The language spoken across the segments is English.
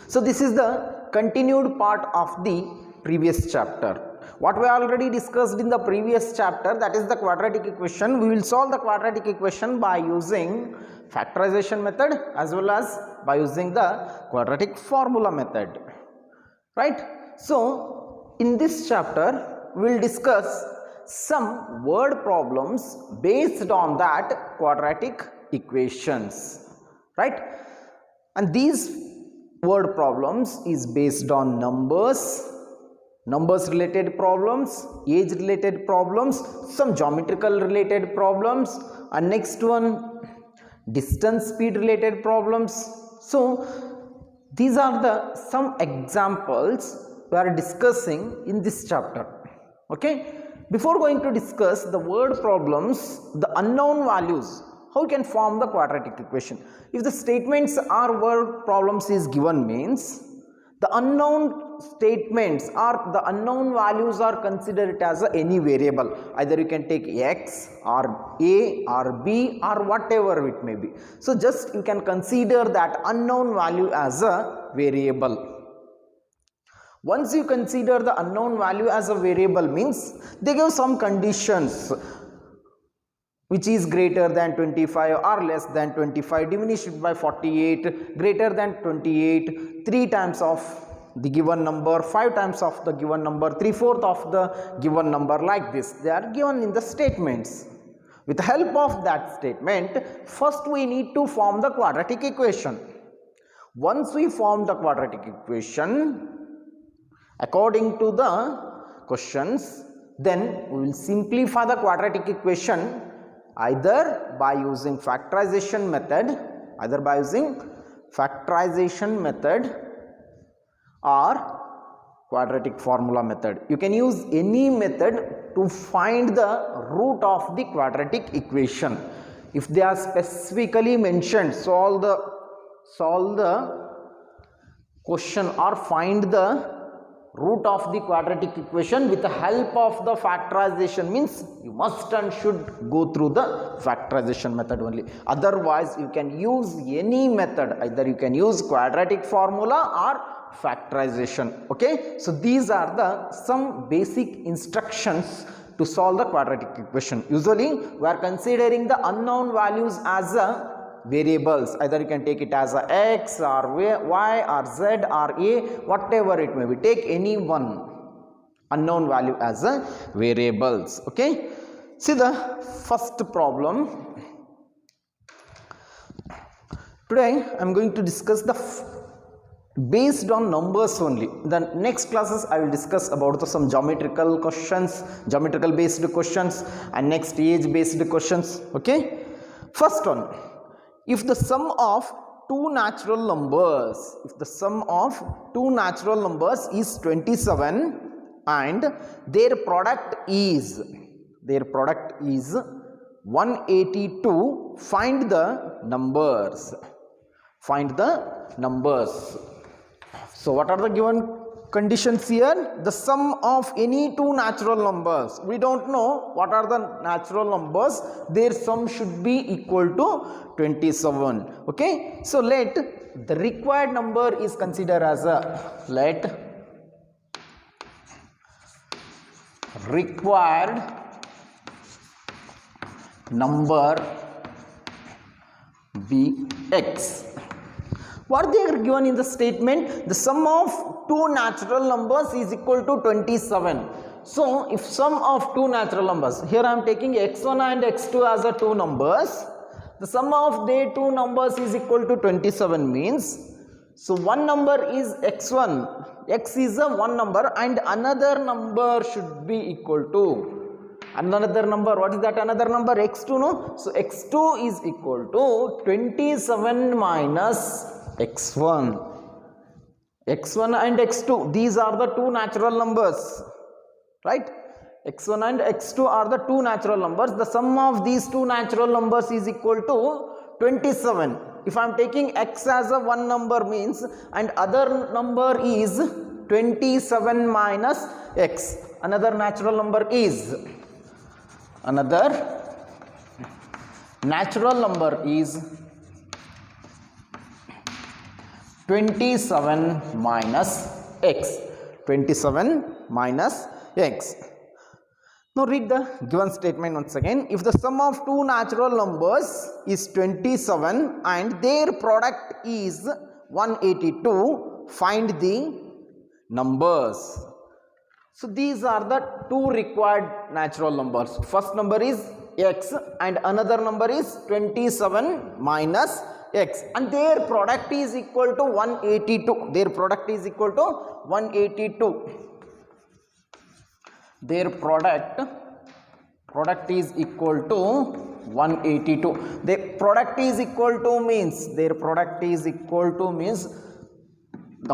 So this is the continued part of the previous chapter. What we already discussed in the previous chapter, that is the quadratic equation. We will solve the quadratic equation by using factorization method as well as by using the quadratic formula method, right? So in this chapter we will discuss some word problems based on that quadratic equations, right? And these word problems is based on numbers related problems, age related problems, some geometrical related problems, and next one distance speed related problems. So these are the some examples we are discussing in this chapter. Okay, before going to discuss the word problems, the unknown values, how you can form the quadratic equation. If the statements are word problems is given, means the unknown statements or the unknown values are considered as any variable. Either you can take x or a or b or whatever it may be. So just you can consider that unknown value as a variable. Once you consider the unknown value as a variable, means they give some conditions, which is greater than 25 or less than 25, diminished by 48, greater than 28, 3 times of the given number, 5 times of the given number, 3/4 of the given number, like this. They are given in the statements. With the help of that statement, first we need to form the quadratic equation. Once we form the quadratic equation according to the questions, then we will simplify the quadratic equation either by using factorization method, or quadratic formula method. You can use any method to find the root of the quadratic equation. If they are specifically mentioned, solve the question or find the root of the quadratic equation with the help of the factorization, means you must and should go through the factorization method only. Otherwise you can use any method, either you can use quadratic formula or factorization. Okay, so these are the some basic instructions to solve the quadratic equation. Usually we are considering the unknown values as a variables. Either you can take it as a x or y or z or a, whatever it may be. Take any one unknown value as a variables. Okay, see the first problem. Today I am going to discuss the based on numbers only. The next classes I will discuss about some geometrical questions, geometrical based questions, and next age based questions. Okay, first one. If the sum of two natural numbers, is 27 and their product is 182, find the numbers. So what are the given conditions here? The sum of any two natural numbers. We don't know what are the natural numbers. Their sum should be equal to 27. Okay, so let the required number is considered as a required number be x. What they are given in the statement? The sum of two natural numbers is equal to 27. So if sum of two natural numbers, here I am taking x1 and x2 as a two numbers, the sum of their two numbers is equal to 27 means, so one number is x1, x is a one number, and another number should be equal to another number. What is that another number? x2, no? So x2 is equal to 27 minus x1. x1 and x2, these are the two natural numbers, right? x1 and x2 are the two natural numbers. The sum of these two natural numbers is equal to 27. If I am taking x as a one number means, and other number is 27 minus x, another natural number is 27 minus x. 27 minus x. Now read the given statement once again. If the sum of two natural numbers is 27 and their product is 182, find the numbers. So these are the two required natural numbers. First number is x and another number is 27 minus x, and their product is equal to 182. Their product is equal to 182. Their product is equal to 182. Their product is equal to means the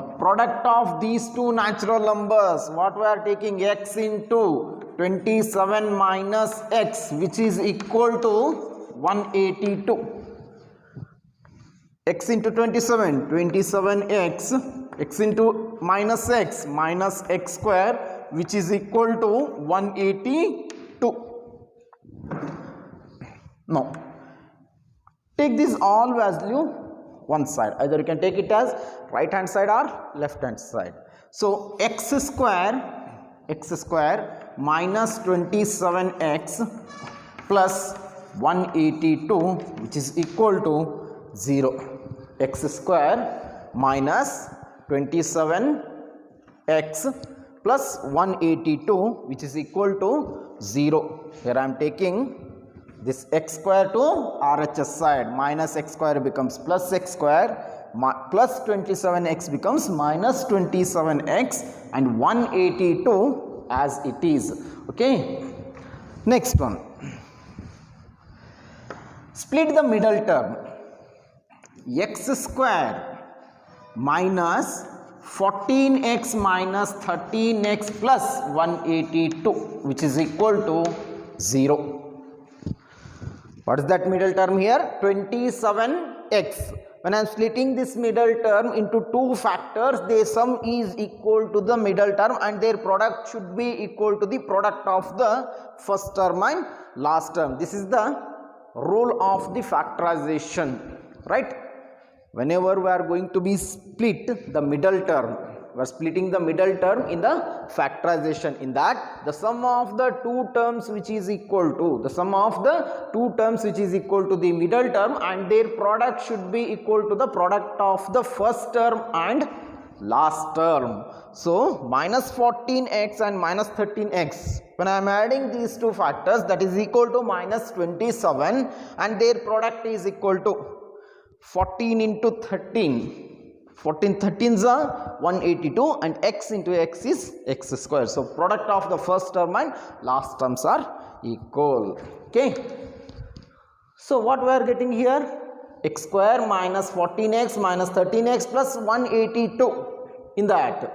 product of these two natural numbers. What we are taking, x into 27 minus x, which is equal to 182. X into 27, 27x, x into minus x square, which is equal to 182. Now, take this all value one side. Either you can take it as right hand side or left hand side. So, x square minus 27x plus 182, which is equal to 0. X square minus 27x plus 182, which is equal to 0. Here I am taking this x square to RHS side. Minus x square becomes plus x square, plus 27x becomes minus 27x, and 182 as it is. Okay. Next one. Split the middle term. X square minus 14x minus 13x plus 182, which is equal to 0. What is that middle term here? 27x. When I am splitting this middle term into two factors, their sum is equal to the middle term and their product should be equal to the product of the first term and last term. This is the rule of the factorization, right? Whenever we are going to be split the middle term, we are splitting the middle term in the factorization. In that, the sum of the two terms which is equal to the middle term and their product should be equal to the product of the first term and last term. So, minus 14x and minus 13x. When I am adding these two factors, that is equal to minus 27 and their product is equal to 14 into 13. 14 13s are 182 and x into x is x square. So, product of the first term and last terms are equal. Okay. So, what we are getting here? X square minus 14x minus 13x plus 182. In that,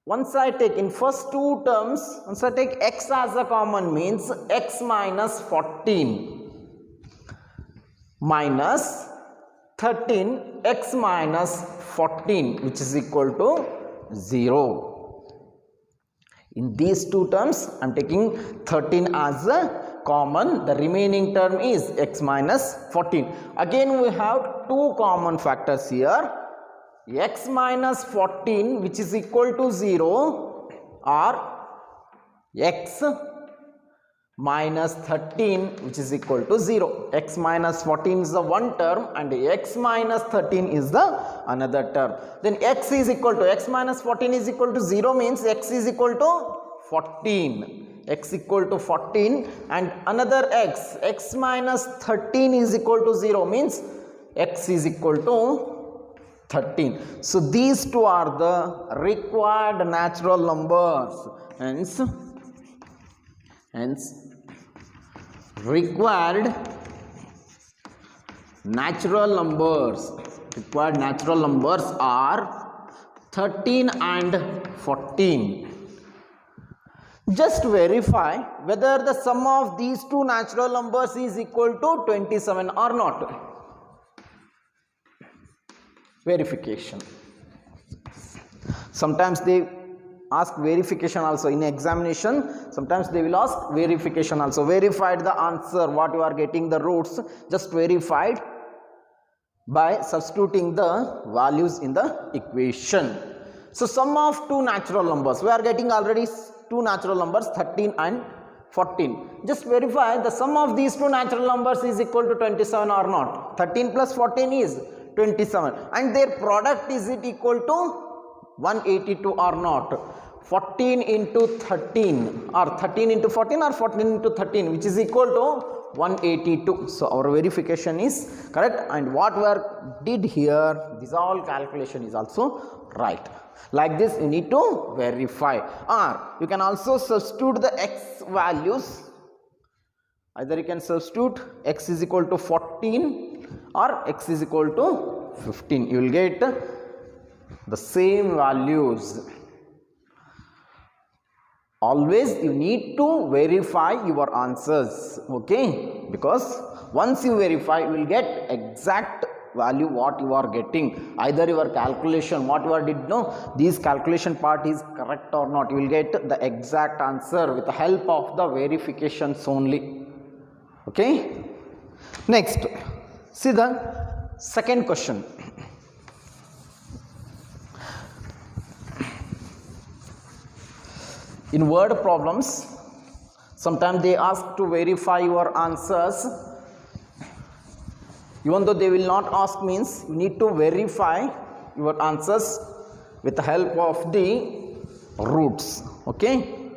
once I take in first two terms, once I take x as a common, means x minus 14 minus 13 x minus 14, which is equal to 0. In these two terms, I am taking 13 as a common. The remaining term is x minus 14. Again, we have two common factors here. X minus 14, which is equal to 0, or x minus 13, which is equal to 0. X minus 14 is the one term and x minus 13 is the another term. Then x is equal to, x minus 14 is equal to 0 means x is equal to 14. X equal to 14 and another x minus 13 is equal to 0 means x is equal to 13. So, these two are the required natural numbers. Hence required natural numbers are 13 and 14. Just verify whether the sum of these two natural numbers is equal to 27 or not. Verification. Sometimes they ask verification also in examination. Sometimes they will ask verification also. Verified the answer, what you are getting the roots, just verified. by substituting the values in the equation. So sum of two natural numbers, we are getting already two natural numbers 13 and 14. Just verify the sum of these two natural numbers is equal to 27 or not. 13 plus 14 is 27 and their product is it equal to 182 or not. 14 into 13 or 13 into 14 or 14 into 13 which is equal to 182. So our verification is correct and what we did here, this all calculation is also right. Like this you need to verify, or you can also substitute the x values. Either you can substitute x is equal to 14 or x is equal to 15. You will get the same values. Always you need to verify your answers, okay, because once you verify you will get exact value what you are getting. Either your calculation what you did know, this calculation part is correct or not, you will get the exact answer with the help of the verifications only, okay. Next, see the second question. In word problems, sometimes they ask to verify your answers. Even though they will not ask, means you need to verify your answers with the help of the roots, okay.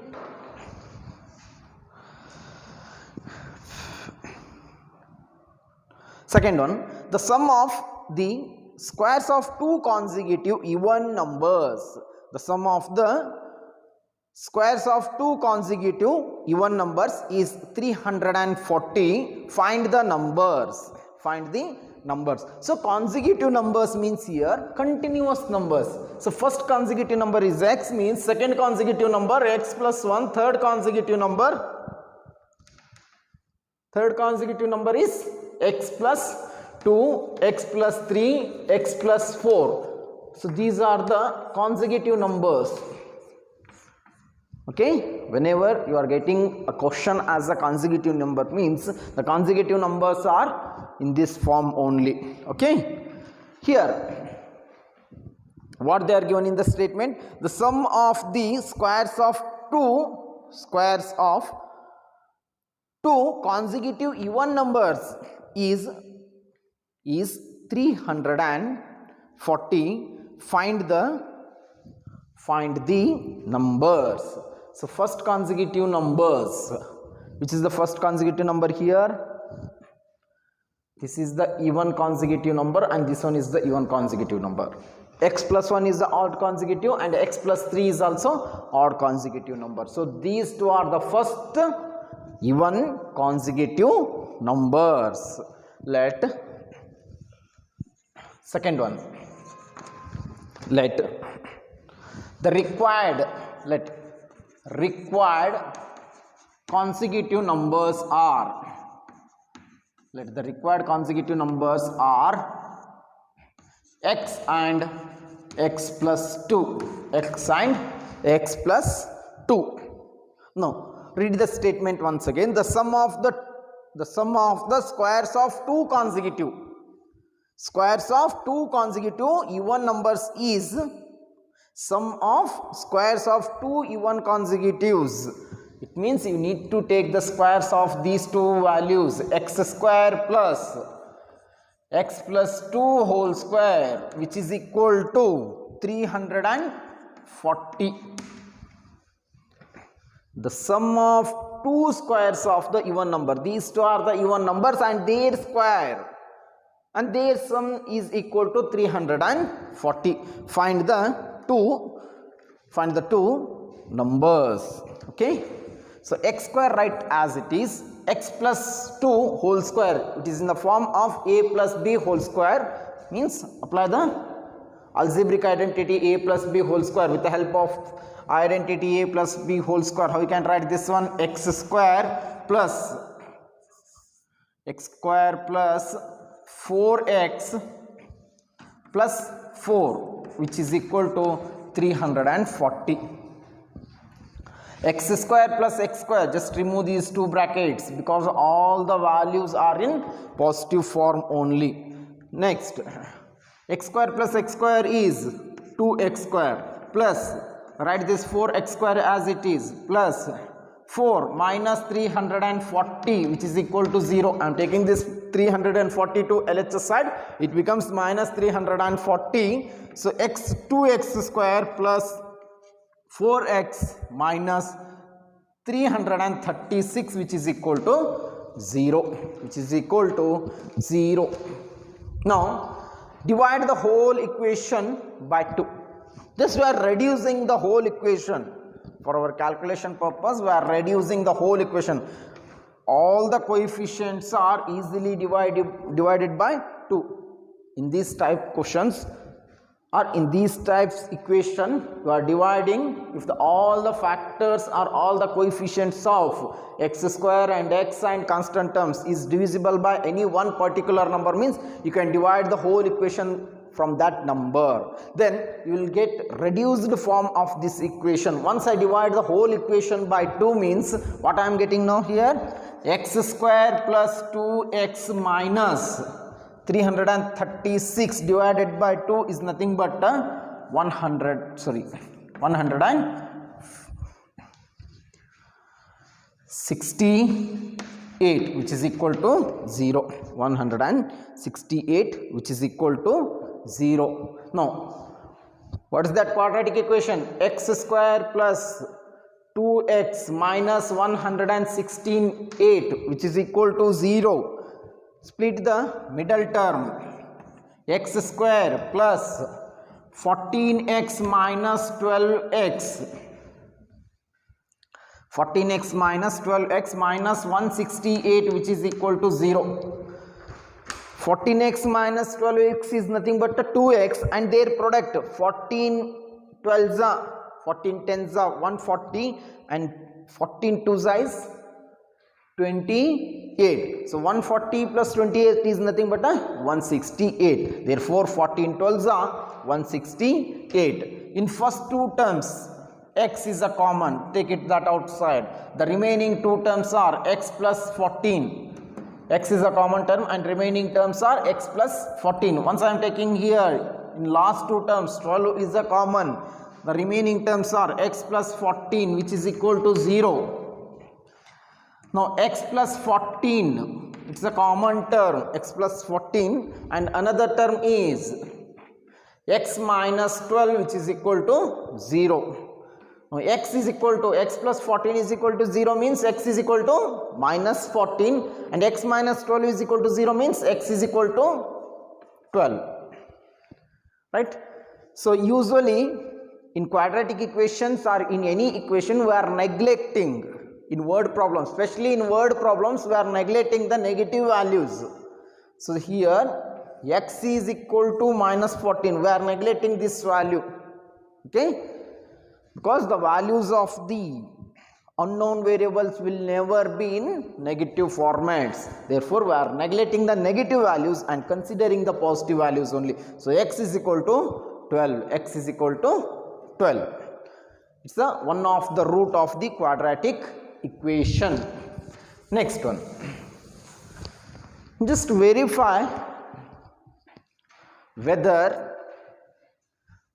Second one, the sum of the squares of two consecutive even numbers. The sum of the squares of two consecutive even numbers is 340. Find the numbers. Find the numbers. So consecutive numbers means here continuous numbers. So first consecutive number is x, means second consecutive number x plus 1, third consecutive number is x plus 2, x plus 3, x plus 4. So these are the consecutive numbers, okay. Whenever you are getting a question as a consecutive number, means the consecutive numbers are in this form only, okay. Here what they are given in the statement, the sum of the squares of two consecutive even numbers is 340. Find the numbers. So first consecutive numbers, which is the first consecutive number here, this is the even consecutive number and this one is the even consecutive number. X plus 1 is the odd consecutive and x plus 3 is also odd consecutive number. So these two are the first even consecutive numbers. Let second one, let the required consecutive numbers are, let the required consecutive numbers are x and x plus 2, x and x plus 2. Now read the statement once again. The sum of the squares of two consecutive even numbers is sum of squares of two even consecutives. It means you need to take the squares of these two values, x square plus x plus 2 whole square, which is equal to 340. The sum of two squares of the even number, these two are the even numbers and their square, and their sum is equal to 340. Find the two numbers, okay. So x square write as it is, x plus 2 whole square, it is in the form of a plus b whole square, means apply the algebraic identity a plus b whole square with the help of identity a plus b whole square. How you can write this one? X square plus 4x plus 4, which is equal to 340. X square plus x square, just remove these two brackets because all the values are in positive form only. Next, x square plus x square is 2x square plus, write this 4x square as it is, plus 4 minus 340 which is equal to 0. I am taking this 340 to LHS side, it becomes minus 340. So x 2x square plus 4x minus 336 which is equal to 0, which is equal to 0. Now divide the whole equation by 2. This we are reducing the whole equation. For our calculation purpose, we are reducing the whole equation. All the coefficients are easily divided by 2. In these type questions or in these types equation, we are dividing if all the factors or all the coefficients of x square and x and constant terms is divisible by any one particular number, means you can divide the whole equation from that number. Then you will get reduced form of this equation. Once I divide the whole equation by 2 means what I am getting now here, x square plus 2x minus 336 divided by 2 is nothing but 168 which is equal to 0. 168 which is equal to 0. Now what is that quadratic equation? X square plus 2x minus 168 which is equal to 0. Split the middle term, x square plus 14x minus 12x, 14x minus 12x minus 168 which is equal to 0. 14x minus 12x is nothing but 2x and their product 14 12s are 14 10s are 140 and 14 2s is 28. So 140 plus 28 is nothing but 168. Therefore 14 12s are 168. In first two terms x is a common, take it that outside. The remaining two terms are x plus 14. X is a common term and remaining terms are x plus 14. Once I am taking here in last two terms 12 is a common. The remaining terms are x plus 14 which is equal to 0. Now x plus 14, it's a common term, x plus 14, and another term is x minus 12 which is equal to 0. Now x is equal to x plus 14 is equal to 0 means x is equal to minus 14 and x minus 12 is equal to 0 means x is equal to 12. Right? So usually in quadratic equations or in any equation we are neglecting, in word problems, especially in word problems, we are neglecting the negative values. So here x is equal to minus 14, we are neglecting this value, okay, because the values of the unknown variables will never be in negative formats. Therefore we are neglecting the negative values and considering the positive values only. So x is equal to 12, x is equal to 12. It's the one of the root of the quadratic equation. Next one, just verify whether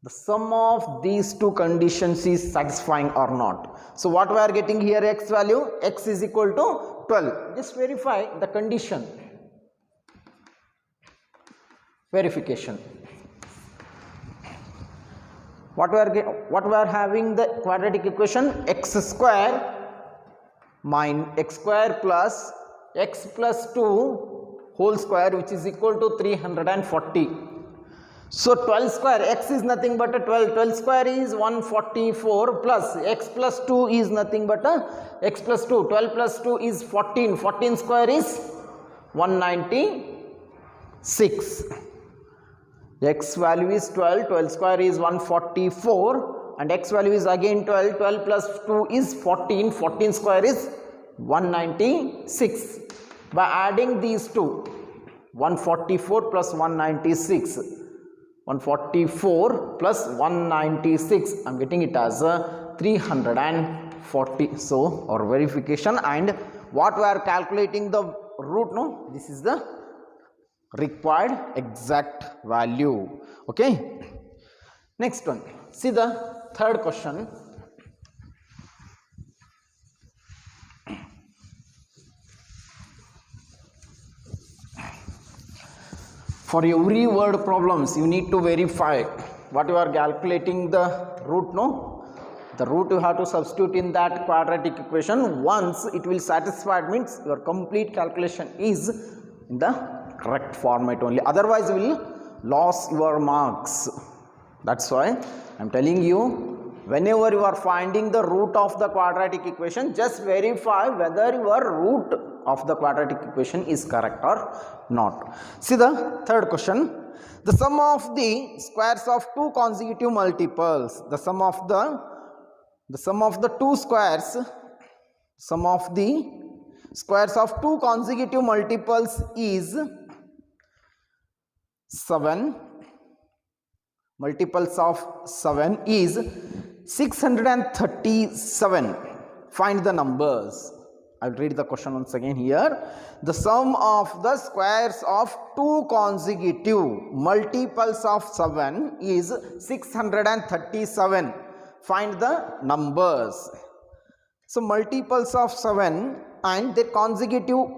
the sum of these two conditions is satisfying or not. So what we are getting here, x value, x is equal to 12. Just verify the condition. Verification. What we are having the quadratic equation, x square minus x square plus x plus 2 whole square which is equal to 340. So 12 square, x is nothing but a 12, 12 square is 144 plus x plus 2 is nothing but a x plus 2, 12 plus 2 is 14, 14 square is 196. X value is 12, 12 square is 144 and x value is again 12, 12 plus 2 is 14, 14 square is 196. By adding these two, 144 plus 196, 144 plus 196, I am getting it as 340. So our verification, and what we are calculating the root, no, this is the required exact value. Okay, next one, see the third question. For every word problems you need to verify what you are calculating the root, no, the root you have to substitute in that quadratic equation. Once it will satisfy, it means your complete calculation is in the correct format only, otherwise you will lose your marks. That's why I am telling you, whenever you are finding the root of the quadratic equation, just verify whether your root of the quadratic equation is correct or not. See the third question. The sum of the squares of two consecutive multiples, the sum of the two squares, sum of the squares of two consecutive multiples is 7. Multiples of 7 is 637. Find the numbers. I'll read the question once again here. The sum of the squares of two consecutive multiples of 7 is 637. Find the numbers. So multiples of 7 and their consecutive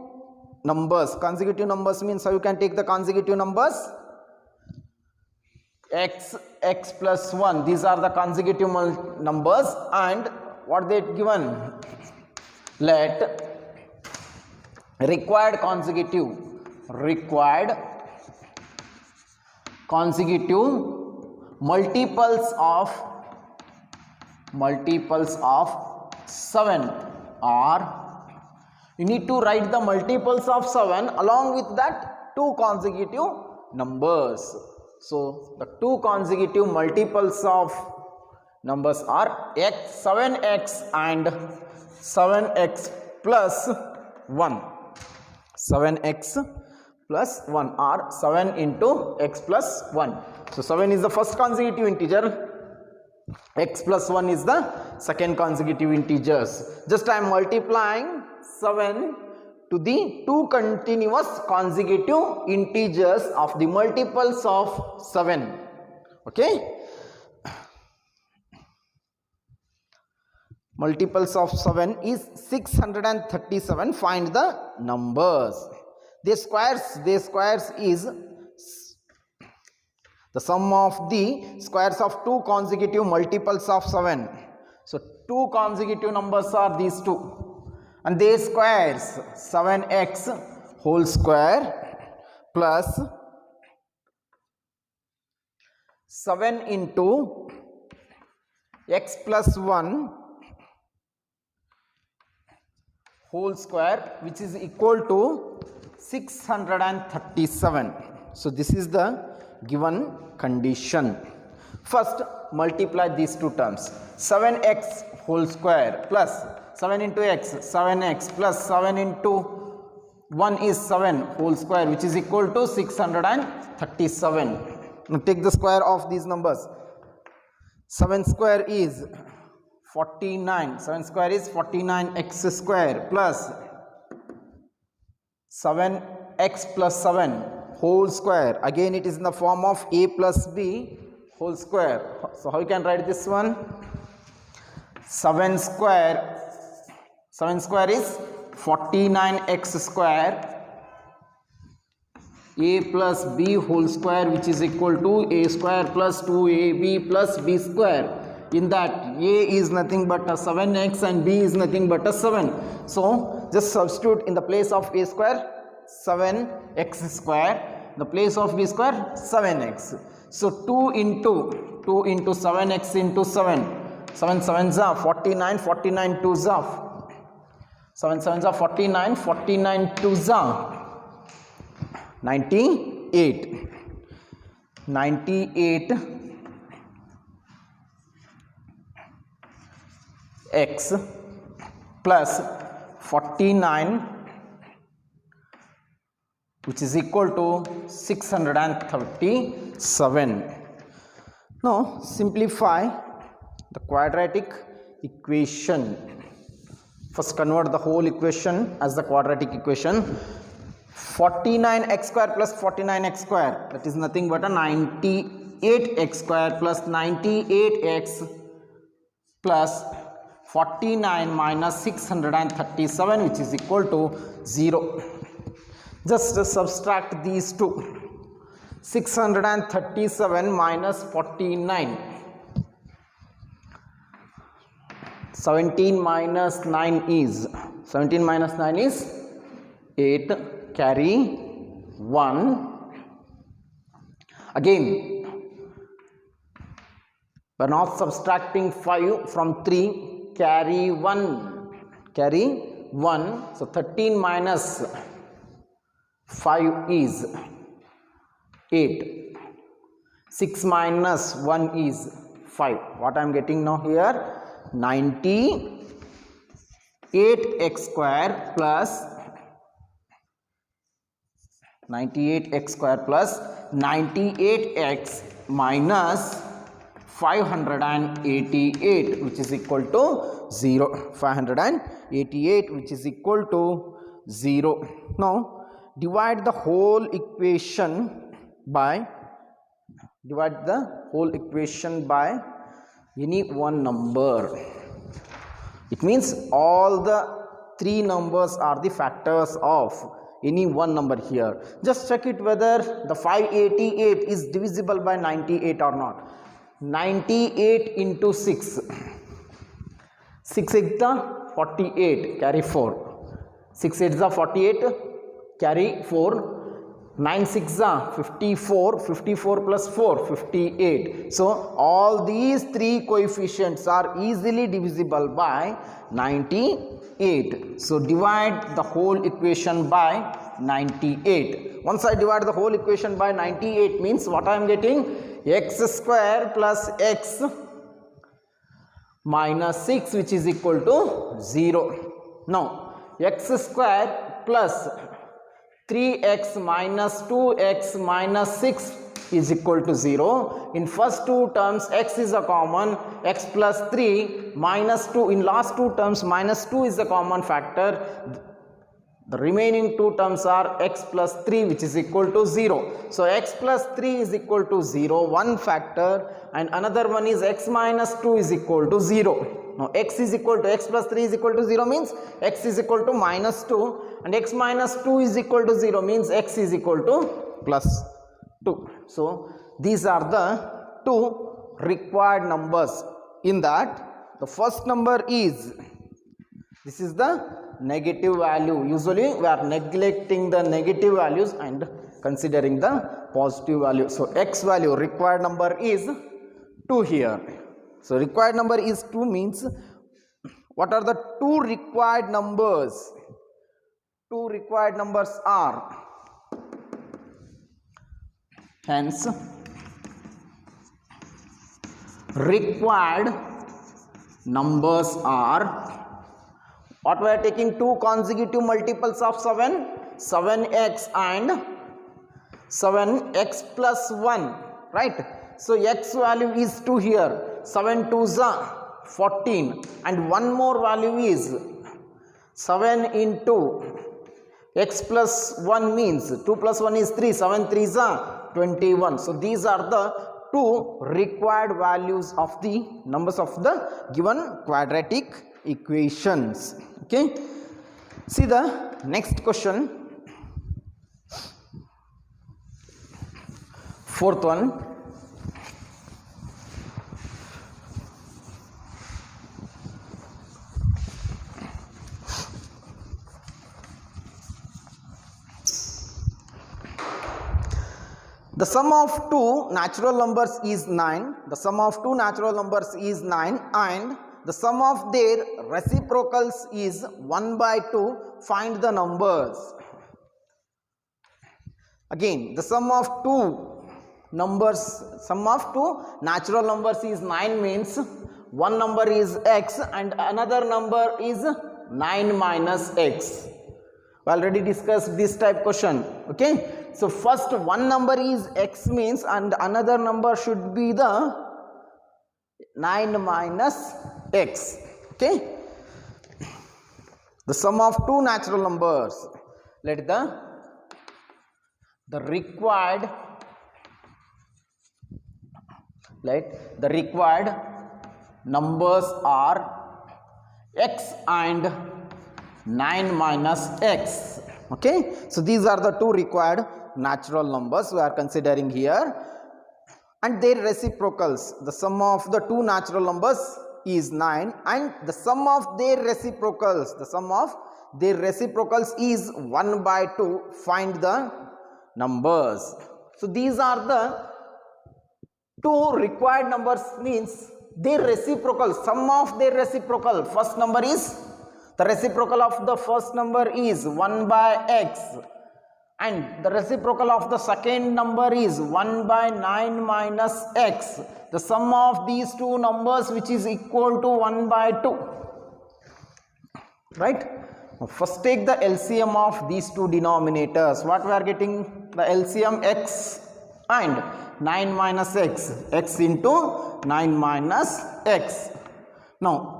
numbers. Consecutive numbers means how you can take the consecutive numbers. X plus 1, these are the consecutive numbers, and what they given, let required consecutive multiples of 7 are, you need to write the multiples of 7 along with that two consecutive numbers. So the two consecutive multiples of numbers are 7x and 7x plus 1. 7x plus 1 are 7 into x plus 1. So 7 is the first consecutive integer, x plus 1 is the second consecutive integers. Just I am multiplying 7 to the two continuous consecutive integers of the multiples of 7. Okay, multiples of 7 is 637. Find the numbers. Their squares is the sum of the squares of two consecutive multiples of 7. So two consecutive numbers are these two, and their squares 7x whole square plus 7 into x plus 1 whole square, which is equal to 637. So this is the given condition. First multiply these two terms. 7x whole square plus 7 into x, 7x plus 7 into 1 is 7 whole square, which is equal to 637. Now take the square of these numbers. 7 square is 49. 7 square is 49x square plus 7x plus 7 whole square. Again it is in the form of a plus b whole square. So how you can write this one? 7 square is 49x square a plus b whole square, which is equal to a square plus 2ab plus b square. In that a is nothing but a 7x and b is nothing but a 7. So just substitute in the place of a square 7x square, the place of b square 7x. So 2 into 7x into 7 7s are 49, 49 2s are 7 7s are 49, 49 2s are 98. 98 x plus 49, which is equal to 637. Now simplify the quadratic equation. First convert the whole equation as the quadratic equation. 49x square plus 49x square, that is nothing but a 98x square plus 98x plus 49 minus 637, which is equal to 0. Just subtract these two. 637 minus 49. 17 minus 9 is 8. Carry 1. Again, we are not subtracting 5 from 3. Carry 1. So 13 minus 5 is 8. 6 minus 1 is 5. What I am getting now here? 98x square plus 98x minus 588, which is equal to 0. 588, which is equal to 0. Now divide the whole equation by any one number. It means all the three numbers are the factors of any one number here. Just check it whether the 588 is divisible by 98 or not. 98 into 6. 6 8 48, carry 4. 6 8 48, carry 4. 9 6 54, 54 plus 4, 58. So all these three coefficients are easily divisible by 98. So divide the whole equation by 98. Once I divide the whole equation by 98 means what I am getting? X square plus x minus 6, which is equal to 0. Now x square plus 3x minus 2x minus 6 is equal to 0. In first two terms x is a common, x plus 3 minus 2. In last two terms minus 2 is a common factor. The remaining two terms are x plus 3, which is equal to 0. So x plus 3 is equal to 0, one factor, and another one is x minus 2 is equal to 0. Now x plus 3 is equal to 0 means x is equal to minus 2, and x minus 2 is equal to 0 means x is equal to plus 2. So these are the two required numbers. In that, the first number is, this is the negative value. Usually we are neglecting the negative values and considering the positive value. So x value, required number is 2 here. So required number is 2 means what are the two required numbers? Two required numbers are, hence required numbers are, what we are taking, two consecutive multiples of 7, 7x and 7x plus 1, right? So x value is 2 here, 7 2s are 14, and one more value is 7 into x plus 1 means 2 plus 1 is 3, 7 3s are 21. So these are the two required values of the numbers of the given quadratic equations. Okay, see the next question, fourth one. The sum of two natural numbers is 9. The sum of two natural numbers is 9, and the sum of their reciprocals is 1 by 2. Find the numbers. Again, the sum of two natural numbers is 9 means one number is x and another number is 9 minus x. We already discussed this type question. Okay, so first one number is x means, and another number should be the 9 minus x. Okay, the sum of two natural numbers, let the the required numbers are x and 9 minus x. Okay, so these are the two required natural numbers we are considering here, and their reciprocals. The sum of the two natural numbers is 9, and the sum of their reciprocals is 1 by 2. Find the numbers. So these are the two required numbers, means their reciprocal, sum of their reciprocal. First number is, the reciprocal of the first number is 1 by x, and the reciprocal of the second number is 1 by 9 minus x. The sum of these two numbers, which is equal to 1 by 2. Right? Now first take the LCM of these two denominators. What we are getting? The LCM, x and 9 minus x. X into 9 minus x. Now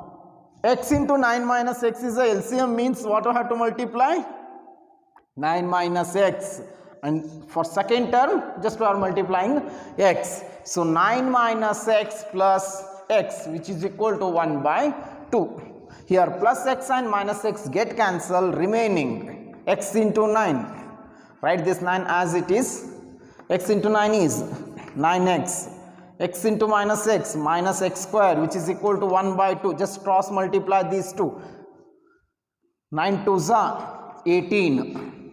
x into 9 minus x is a LCM, means what I have to multiply? 9 minus x, and for second term just we are multiplying x. So 9 minus x plus x, which is equal to 1 by 2. Here plus x and minus x get cancelled, remaining x into 9. Write this 9 as it is. X into 9 is 9x. X into minus x, minus x square, which is equal to 1 by 2. Just cross multiply these two. 9 2s are 18.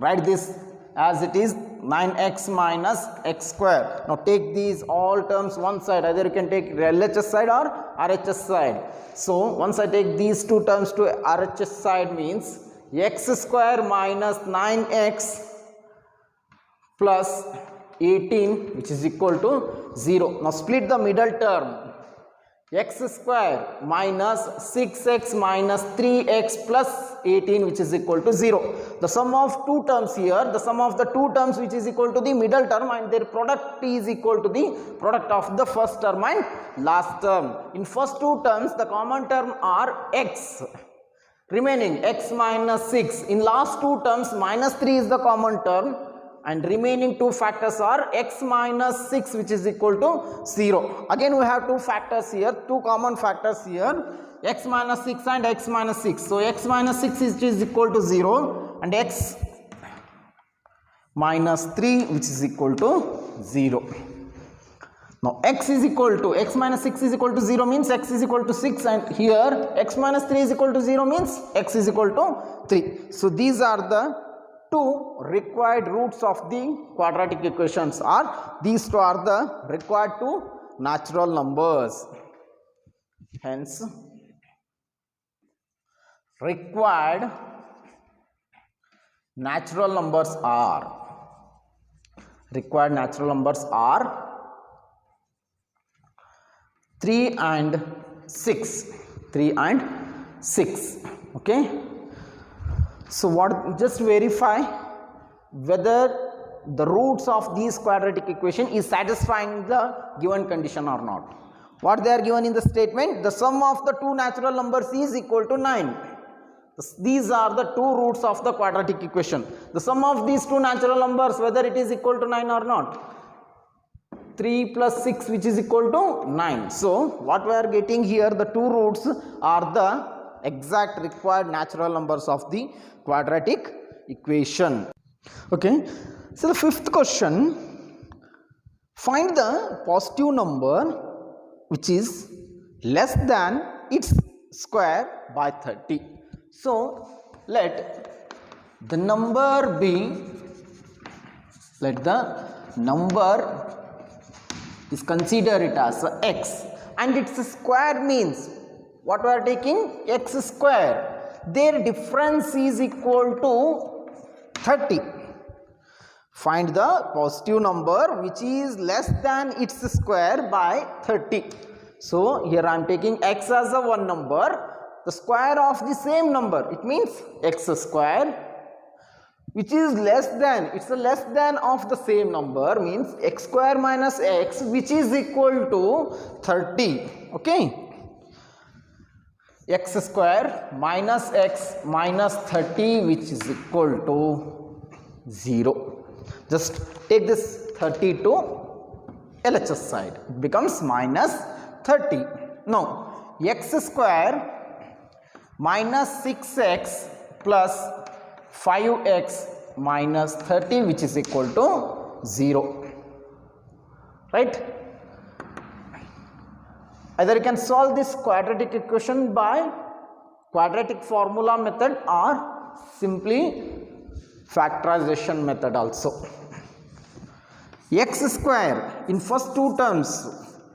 Write this as it is, 9x minus x square. Now take these all terms one side. Either you can take LHS side or RHS side. So once I take these two terms to RHS side, means x square minus 9x plus 18, which is equal to 0. Now split the middle term. X square minus 6x minus 3x plus 18, which is equal to 0. The sum of two terms here, the sum of the two terms which is equal to the middle term, and their product is equal to the product of the first term and last term. In first two terms, the common term are x, remaining x minus 6. In last two terms, minus 3 is the common term, and remaining two factors are x minus 6, which is equal to 0. Again we have two factors here, two common factors here, x minus 6 and x minus 6. So x minus 6 is equal to 0, and x minus 3, which is equal to 0. Now x is equal to, x minus 6 is equal to 0 means x is equal to 6, and here x minus 3 is equal to 0 means x is equal to 3. So these are the two required roots of the quadratic equations, are these two are the required two natural numbers. Hence required natural numbers are 3 and 6. Okay. So what, just verify whether the roots of these quadratic equation is satisfying the given condition or not. What they are given in the statement? The sum of the two natural numbers is equal to 9. These are the two roots of the quadratic equation. The sum of these two natural numbers, whether it is equal to 9 or not. 3 plus 6, which is equal to 9. So what we are getting here, the two roots are the exact required natural numbers of the quadratic equation. Okay, so the fifth question, find the positive number which is less than its square by 30. So let the number is consider it as x, and its square means what we are taking, x square. Their difference is equal to 30. Find the positive number which is less than its square by 30. So here I am taking x as a one number, the square of the same number, it means x square, which is less than, it's a less than of the same number, means x square minus x, which is equal to 30. Okay. X square minus x minus 30, which is equal to 0. Just take this 30 to LHS side, it becomes minus 30. Now x square minus 6x plus 5x minus 30, which is equal to 0, right? Either you can solve this quadratic equation by quadratic formula method or simply factorization method also. X square in first two terms,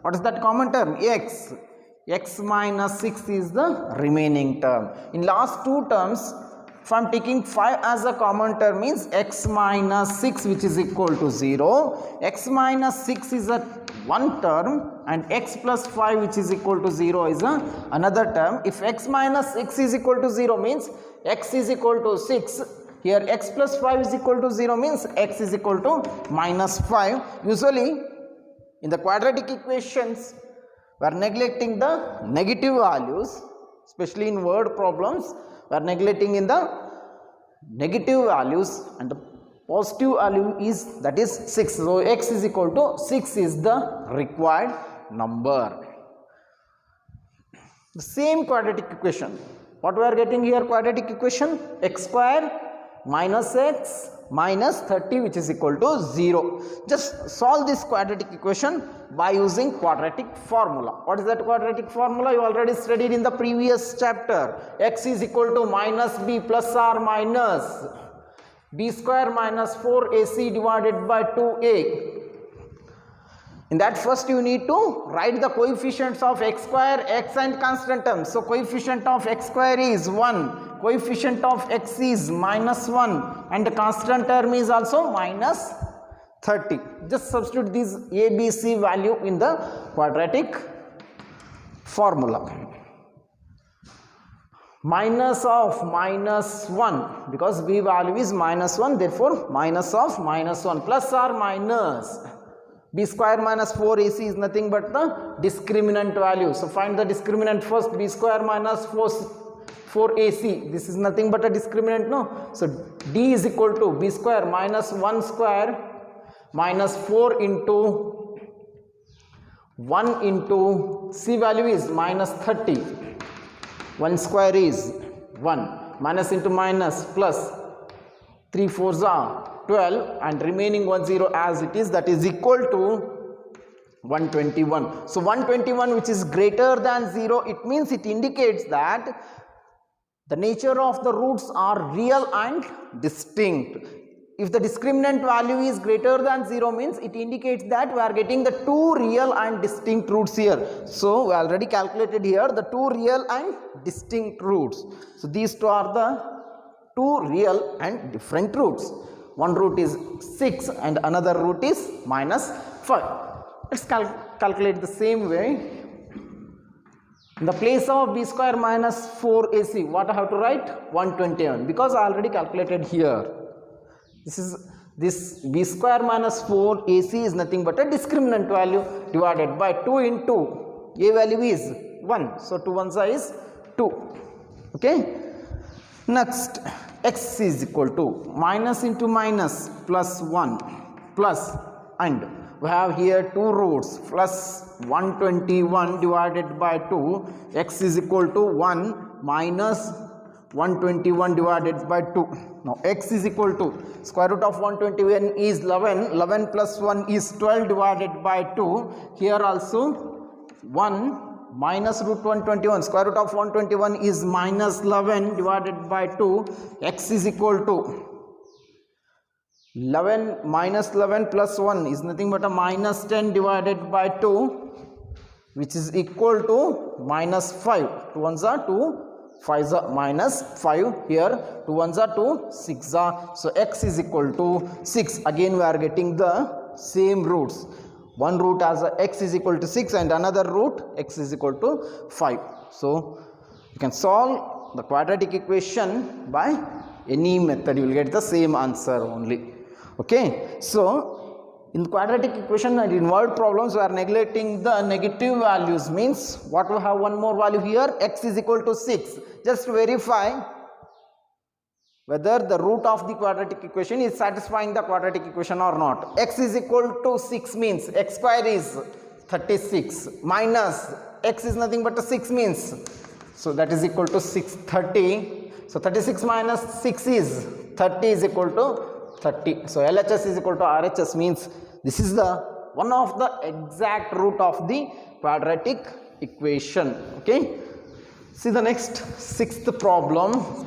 what is that common term? X minus 6 is the remaining term. In last two terms, if I am taking 5 as a common term, means x minus 6, which is equal to 0. X minus 6 is a one term and x plus 5, which is equal to 0, is another term. If x minus 6 is equal to 0 means x is equal to 6. Here x plus 5 is equal to 0 means x is equal to minus 5. Usually in the quadratic equations, we are neglecting the negative values, especially in word problems. We are neglecting in the negative values and the positive value is, that is 6. So x is equal to 6 is the required number. The same quadratic equation. What we are getting here, quadratic equation, x square minus x minus 30, which is equal to 0. Just solve this quadratic equation by using quadratic formula. What is that quadratic formula? You already studied in the previous chapter. X is equal to minus b plus or minus b square minus 4ac divided by 2a. In that, first you need to write the coefficients of x square, x and constant terms. So coefficient of x square is 1, coefficient of x is minus 1 and the constant term is also minus 30. Just substitute this a, b, c value in the quadratic formula. Minus of minus 1, because b value is minus 1, therefore minus of minus 1, plus or minus b square minus 4ac is nothing but the discriminant value. So find the discriminant first. B square minus 4ac, this is nothing but a discriminant, no? So d is equal to b square minus 1 square minus 4 into 1 into c value is minus 30. 1 square is 1, minus into minus plus 3 4s are 12 and remaining 1 0 as it is, that is equal to 121. So 121, which is greater than 0, it means it indicates that the nature of the roots are real and distinct. If the discriminant value is greater than 0 means it indicates that we are getting the two real and distinct roots here. So we already calculated here the two real and distinct roots. So these two are the two real and different roots. One root is 6 and another root is minus 5. Let's calculate the same way. In the place of b square minus 4ac, what I have to write? 121, because I already calculated here. This b square minus 4ac is nothing but a discriminant value divided by 2 into a value is 1. So 2 ones is 2. Okay. Next, x is equal to minus into minus plus 1 plus, and we have here two roots, plus 121 divided by 2, x is equal to 1 minus 121 divided by 2. Now x is equal to square root of 121 is 11, 11 plus 1 is 12 divided by 2. Here also 1 minus root 121, square root of 121 is minus 11 divided by 2. X is equal to 11 minus 11 plus 1 is nothing but a minus 10 divided by 2, which is equal to minus 5. 2 ones are 2, 5s are minus 5. Here 2 ones are 2, 6 are. So x is equal to 6. Again we are getting the same roots. One root as x is equal to 6 and another root x is equal to 5. So you can solve the quadratic equation by any method, you will get the same answer only. Okay. So in the quadratic equation and in word problems we are neglecting the negative values, means what we have one more value here, x is equal to 6. Just verify whether the root of the quadratic equation is satisfying the quadratic equation or not. X is equal to 6 means x square is 36 minus x is nothing but a 6 means, so that is equal to 630. So 36 minus 6 is 30 is equal to 30. So LHS is equal to RHS means this is the one of the exact root of the quadratic equation. Okay, see the next sixth problem.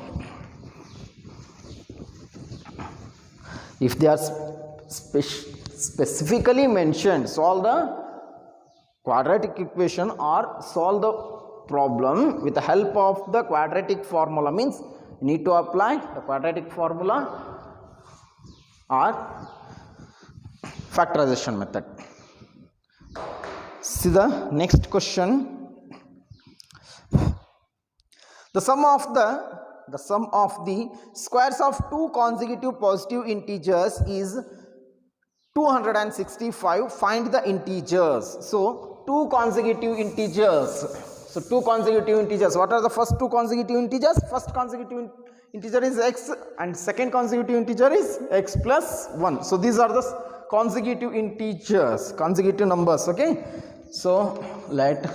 If they are specifically mentioned, solve the quadratic equation or solve the problem with the help of the quadratic formula, means you need to apply the quadratic formula or factorization method. See the next question. The sum of the squares of two consecutive positive integers is 265. Find the integers. So two consecutive integers. What are the first two consecutive integers? First consecutive integer is x and second consecutive integer is x plus 1. So these are the consecutive integers, consecutive numbers. Okay, so let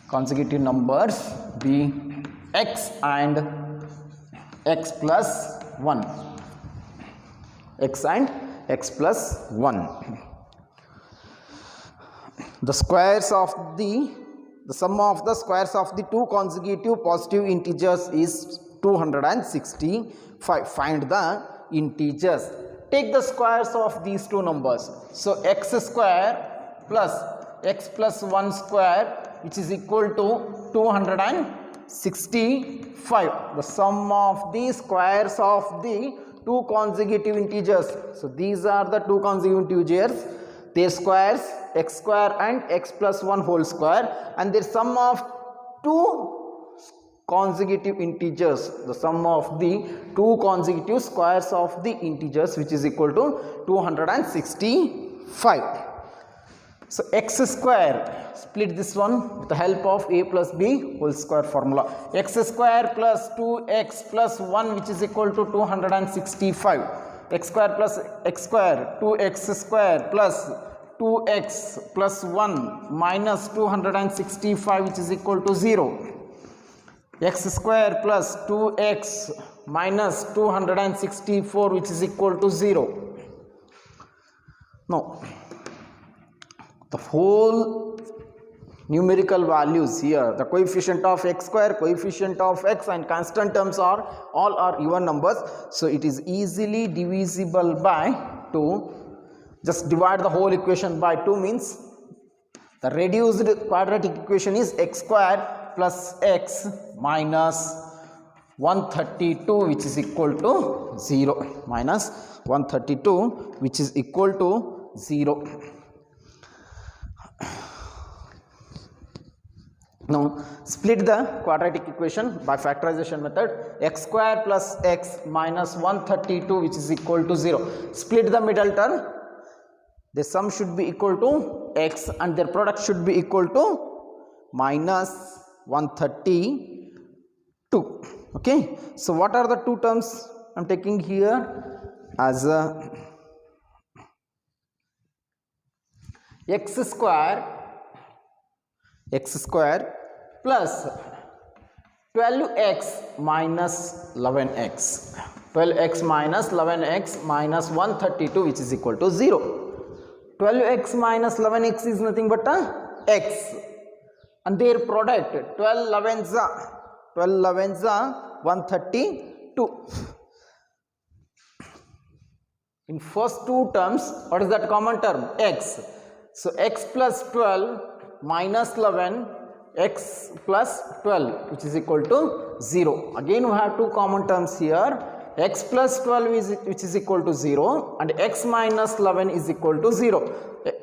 consecutive numbers be x and x plus 1. X and x plus 1. The sum of the squares of the two consecutive positive integers is 265. Find the integers. Take the squares of these two numbers. So x square plus x plus 1 square, which is equal to 265. The sum of the squares of the two consecutive integers. So these are the two consecutive integers. Their squares x square and x plus 1 whole square, and their sum of two consecutive integers. The sum of the two consecutive squares of the integers, which is equal to 265. So x square, split this one with the help of a plus b whole square formula. X square plus 2x plus 1, which is equal to 265. X square plus x square, 2x square plus 2x plus 1 minus 265, which is equal to 0. X square plus 2x minus 264, which is equal to 0. Now the whole numerical values here, the coefficient of x square, coefficient of x and constant terms are all even numbers, so it is easily divisible by 2. Just divide the whole equation by 2 means the reduced quadratic equation is x square plus x minus 132, which is equal to 0. Minus 132, which is equal to 0. Now split the quadratic equation by factorization method. X square plus x minus 132, which is equal to 0. Split the middle term. The sum should be equal to x and their product should be equal to minus 132. Okay, so what are the two terms I am taking here as x square plus 12x minus 11x. 12x minus 11x minus 132, which is equal to 0. 12x minus 11x is nothing but x, and their product 12 11s are 132. In first two terms, what is that common term? X. So x plus 12 minus 11, x plus 12, which is equal to 0. Again we have two common terms here. X plus 12 which is equal to 0 and x minus 11 is equal to 0.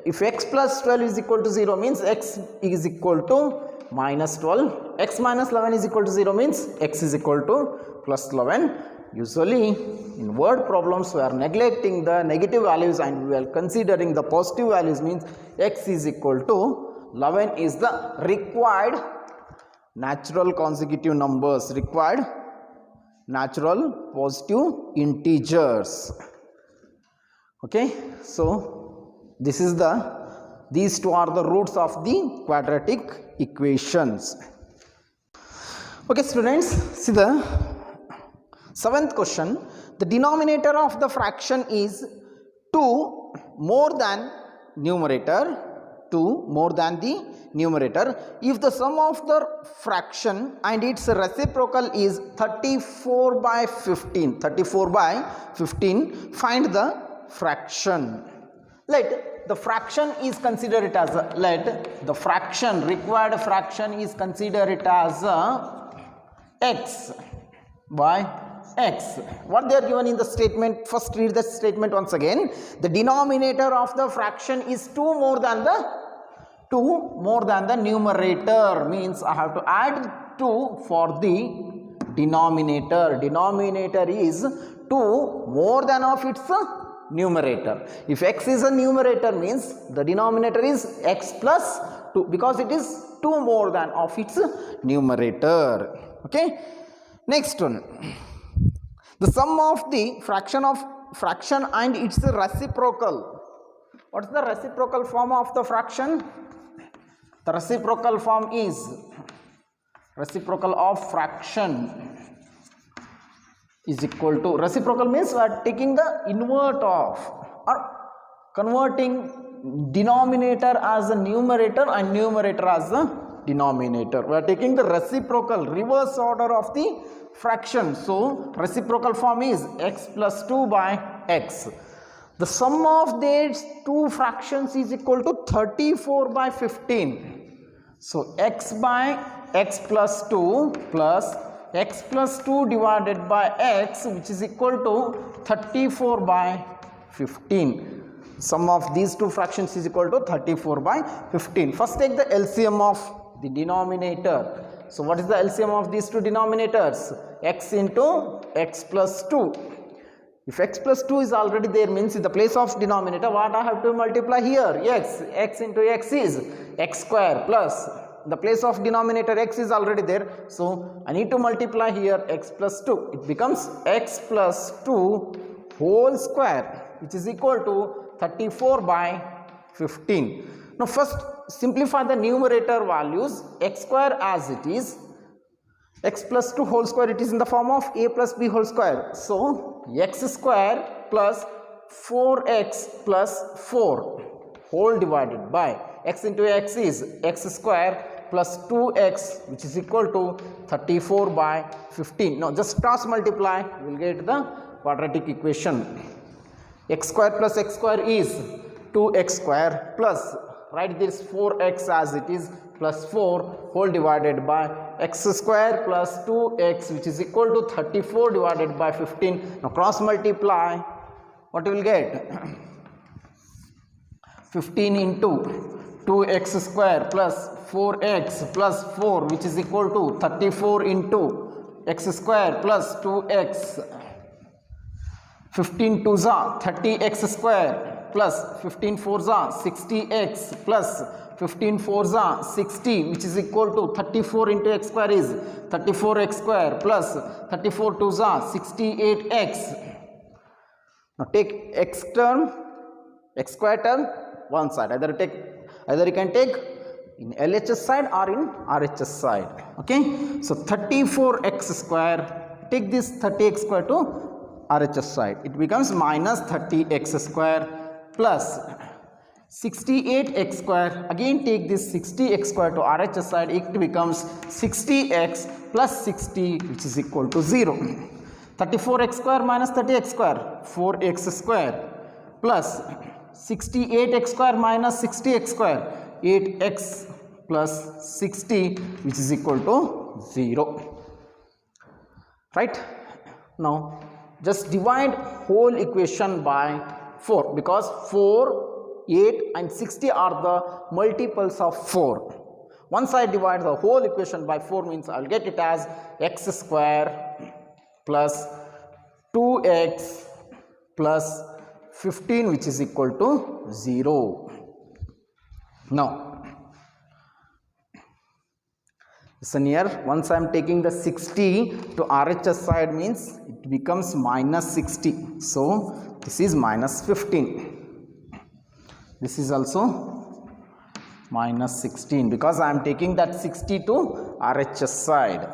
If x plus 12 is equal to 0 means x is equal to minus 12. X minus 11 is equal to 0 means x is equal to plus 11. Usually in word problems we are neglecting the negative values and we are considering the positive values, means x is equal to 11 is the required natural consecutive numbers required natural positive integers. Okay, so these two are the roots of the quadratic equations. Okay students, see the seventh question. The denominator of the fraction is 2 more than numerator, 2 more than the numerator, if the sum of the fraction and its reciprocal is 34 by 15. 34 by 15, find the fraction. Let the fraction is consider it as a, let the fraction, required fraction is consider it as a x by x. What they are given in the statement, first read the statement once again. The denominator of the fraction is 2 more than the numerator, means I have to add 2 for the denominator. Denominator is 2 more than of its numerator. If x is a numerator, means the denominator is x plus 2, because it is 2 more than of its numerator. Okay, next one. The sum of the fraction and its reciprocal. What is the reciprocal form of the fraction? The reciprocal form is reciprocal of fraction is equal to, reciprocal means we are taking the invert of or converting denominator as a numerator and numerator as a denominator. We are taking the reciprocal, reverse order of the fraction. So reciprocal form is x plus 2 by x. The sum of these two fractions is equal to 34 by 15. So x by x plus 2 plus x plus 2 divided by x, which is equal to 34 by 15. Sum of these two fractions is equal to 34 by 15. First take the LCM of the denominator. So what is the LCM of these two denominators? X into x plus 2. If x plus 2 is already there, means in the place of denominator what I have to multiply here? X into x is x square, plus in the place of denominator x is already there, so I need to multiply here x plus 2. It becomes x plus 2 whole square, which is equal to 34 by 15. Now first simplify the numerator values. X square as it is, x plus 2 whole square, it is in the form of a plus b whole square. So x square plus 4x plus 4 whole divided by x into x is x square plus 2x, which is equal to 34 by 15. Now just cross multiply, we will get the quadratic equation. X square plus x square is 2x square, plus write this 4x as it is, plus 4 whole divided by x square plus 2x, which is equal to 34 divided by 15. Now cross multiply, what you will get? 15 into 2x square plus 4x plus 4, which is equal to 34 into x square plus 2x. 15 2s are 30x square plus 15 4s are 60x plus 15 4s are 60, which is equal to 34 into x square is 34x square plus 34 2s are 68x. Now take x term, x square term one side, either you can take in LHS side or in RHS side. Okay, so 34x square, take this 30x square to RHS side, it becomes minus 30x square plus 68x square, again take this 60x square to RHS side, it becomes 60x plus 60, which is equal to 0. 34x square minus 30x square, 4x square, plus 68x square minus 60x square, 8x plus 60, which is equal to 0. Right? Now just divide whole equation by 4, because 4, 8 and 60 are the multiples of 4. Once I divide the whole equation by 4, means I will get it as x square plus 2x plus 15, which is equal to 0. Now Listen here, once I am taking the 60 to RHS side means it becomes minus 60. So this is minus 15. This is also minus 16 because I am taking that 60 to RHS side.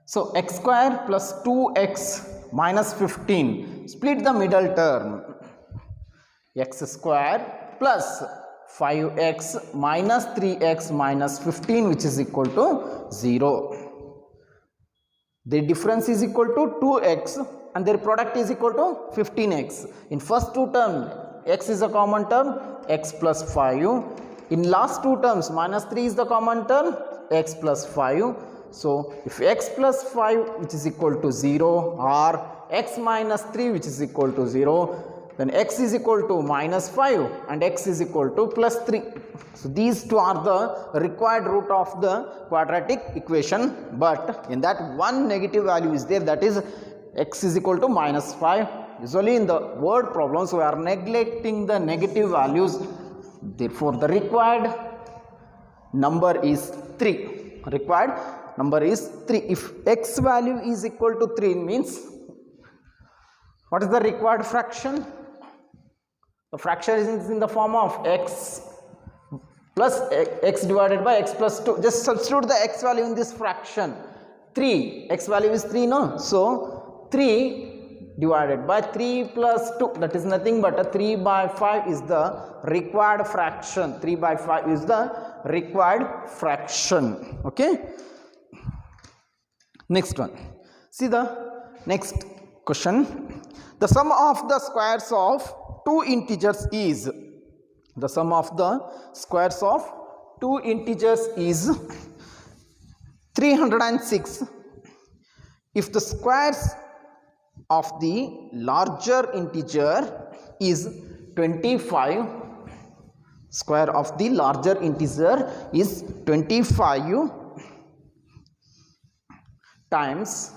So x square plus 2x minus 15. Split the middle term. X square plus 5x minus 3x minus 15, which is equal to 0. The difference is equal to 2x and their product is equal to 15x. In first two terms, x is a common term, x plus 5. In last two terms, minus 3 is the common term, x plus 5. So if x plus 5 which is equal to 0 or x minus 3 which is equal to 0, then x is equal to minus 5 and x is equal to plus 3. So these two are the required root of the quadratic equation, but in that one negative value is there, that is x is equal to minus 5. Usually in the word problems we are neglecting the negative values, therefore the required number is 3. Required number is 3. If x value is equal to 3 means what is the required fraction? The fraction is in the form of x plus x divided by x plus 2. Just substitute the x value in this fraction. 3, x value is 3, no? So 3 divided by 3 plus 2, that is nothing but a 3 by 5 is the required fraction. 3 by 5 is the required fraction. Okay. Next one. See the next question. The sum of the squares of two integers is, the sum of the squares of two integers is 306 if the squares of the larger integer is 25. Square of the larger integer is 25 times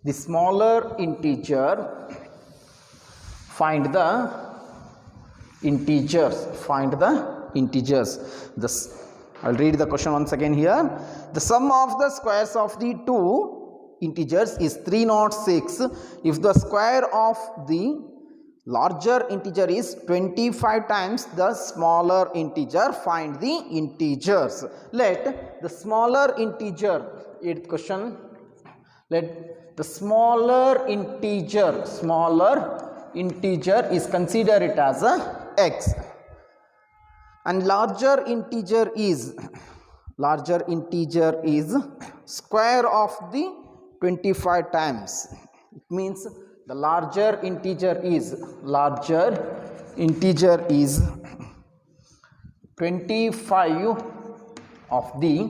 the smaller integer. Find the integers. Find the integers. I'll read the question once again here. The sum of the squares of the two integers is 306 if the square of the larger integer is 25 times the smaller integer. Find the integers. Let the smaller integer, 8th question, let the smaller integer is consider it as a x, and larger integer is square of the 25 times. It means the larger integer is 25 of the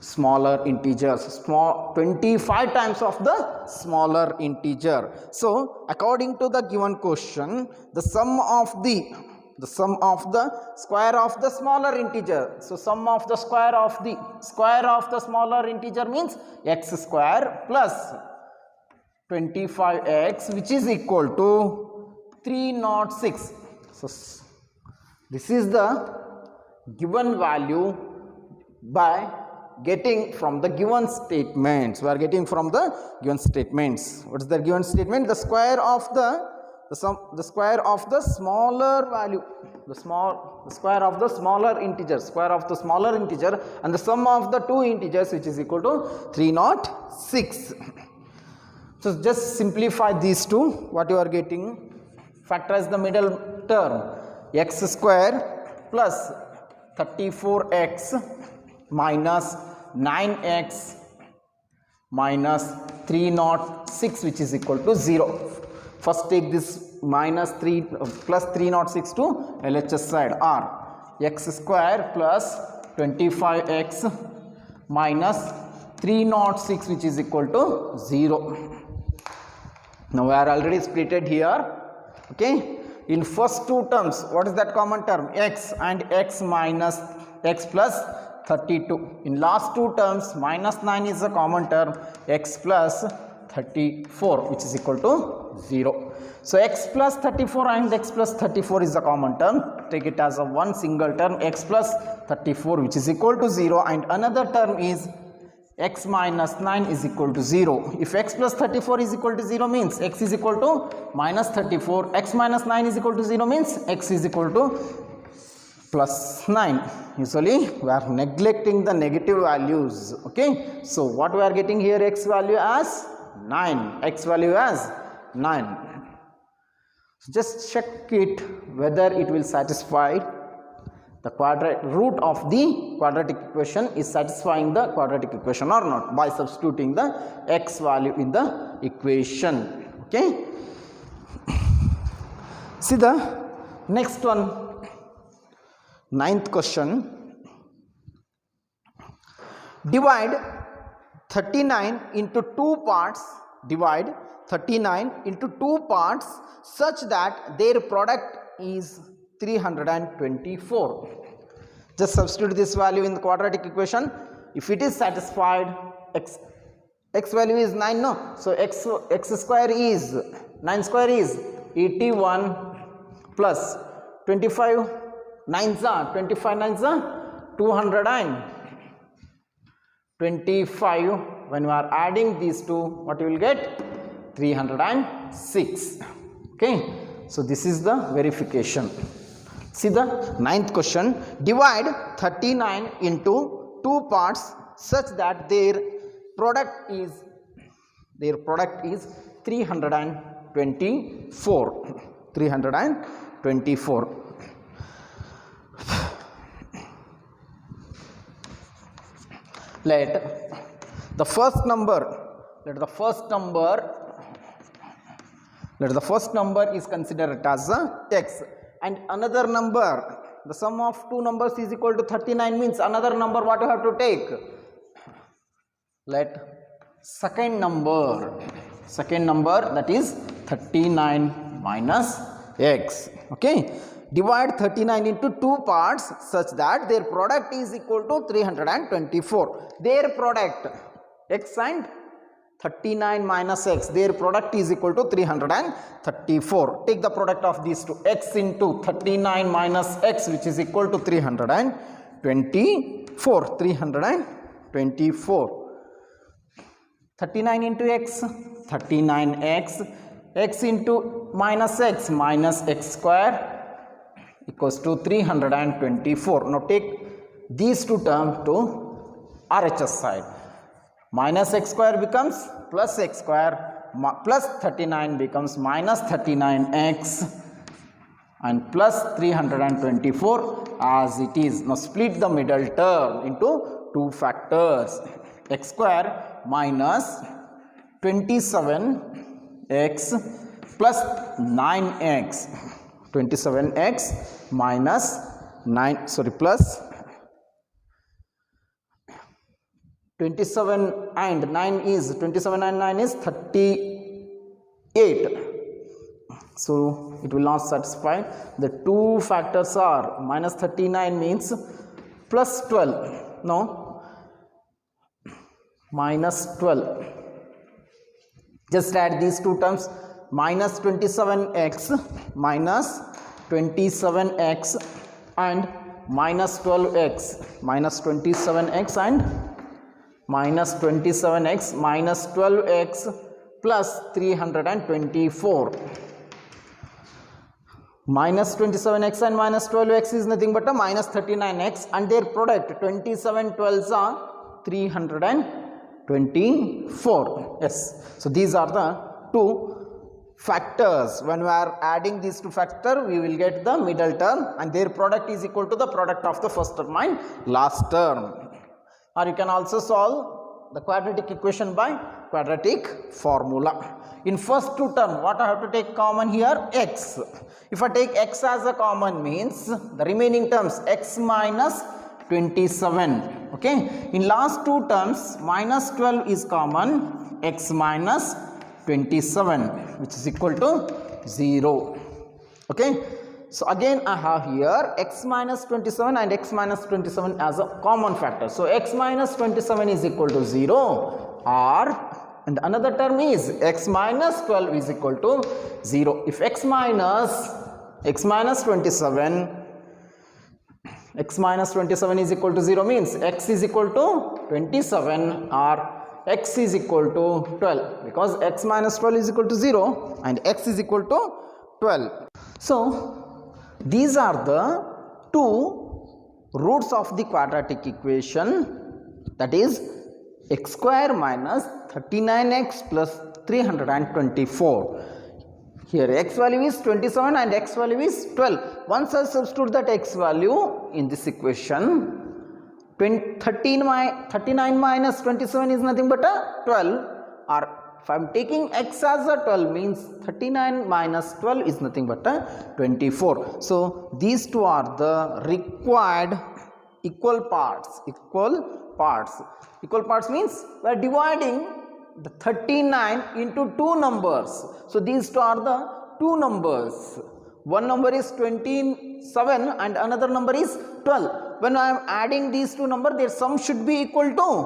smaller integers, 25 times of the smaller integer. So according to the given question, the sum of the square of the smaller integer, so sum of the square of the smaller integer means x square plus 25x, which is equal to 306. So this is the given value by getting from the given statements. We are getting from the given statements. What is the given statement? The square of the square of the smaller value, the square of the smaller integer, and the sum of the two integers, which is equal to 306. So just simplify these two. What you are getting? Factorize the middle term. X square plus 34x minus 9x minus 306, which is equal to 0. First take this minus 3 plus 306 to LHS side, or x square plus 25x minus 306, which is equal to 0. Now we are already splitted here. Okay, in first two terms, what is that common term? X and x minus x plus 32. In last two terms, minus 9 is a common term, x plus 34, which is equal to 0. So x plus 34 and x plus 34 is a common term. Take it as a one single term, x plus 34, which is equal to 0, and another term is x minus 9 is equal to 0. If x plus 34 is equal to 0 means x is equal to minus 34. X minus 9 is equal to 0 means x is equal to plus 9. Usually we are neglecting the negative values. Okay, so what we are getting here, x value as 9, x value as 9. So just check it whether it will satisfy the root of the quadratic equation is satisfying the quadratic equation or not by substituting the x value in the equation. Okay, see the next one, ninth question. Divide 39 into two parts. Divide 39 into two parts such that their product is 324. Just substitute this value in the quadratic equation. If it is satisfied, x value is 9, no? So x square is 9 square is 81 plus 25 9s are 25 9s are 225. When you are adding these two, what you will get? 306. Okay, so this is the verification. See the ninth question. Divide 39 into two parts such that their product is 324. 324. Let the first number is considered as x, and another number, the sum of two numbers is equal to 39 means another number what you have to take. Let second number that is 39 minus x. Okay, divide 39 into two parts such that their product is equal to 324. Their product, x and 39 minus x, their product is equal to 334. Take the product of these two, x into 39 minus x, which is equal to 324. 324. 39 into x, 39x, x into minus x square equals to 324. Now take these two terms to RHS side. Minus x square becomes plus x square, plus 39 becomes minus 39x, and plus 324 as it is. Now split the middle term into two factors. X square minus 27x plus 9x. 27x minus 9, plus 27 and 9 is 27 and 9 is 38. So it will not satisfy. The two factors are minus 39 means plus 12. No, minus 12. Just add these two terms. Minus 27x and minus 12x. Minus 27x and minus 27x minus 12x plus 324. Minus 27x and minus 12x is nothing but a minus 39x, and their product 27 12s are 324. Yes, so these are the two factors. When we are adding these two factors, we will get the middle term, and their product is equal to the product of the first term and last term. Or you can also solve the quadratic equation by quadratic formula. In first two terms, what I have to take common here? X. If I take x as a common means the remaining terms x minus 27. Okay. In last two terms, minus 12 is common, x minus 27, which is equal to 0. Okay. So again I have here x minus 27 and x minus 27 as a common factor. So x minus 27 is equal to 0, or and another term is x minus 12 is equal to 0. If x minus 27 x minus 27 is equal to 0 means x is equal to 27 or x is equal to 12, because x minus 12 is equal to 0 and x is equal to 12. So these are the two roots of the quadratic equation, that is x square minus 39x plus 324. Here x value is 27 and x value is 12. Once I substitute that x value in this equation, 39 minus 27 is nothing but a 12, or if I am taking x as a 12 means 39 minus 12 is nothing but a 24. So these two are the required equal parts. Equal parts means we are dividing the 39 into two numbers. So these two are the two numbers. One number is 27 and another number is 12. When I am adding these two numbers, their sum should be equal to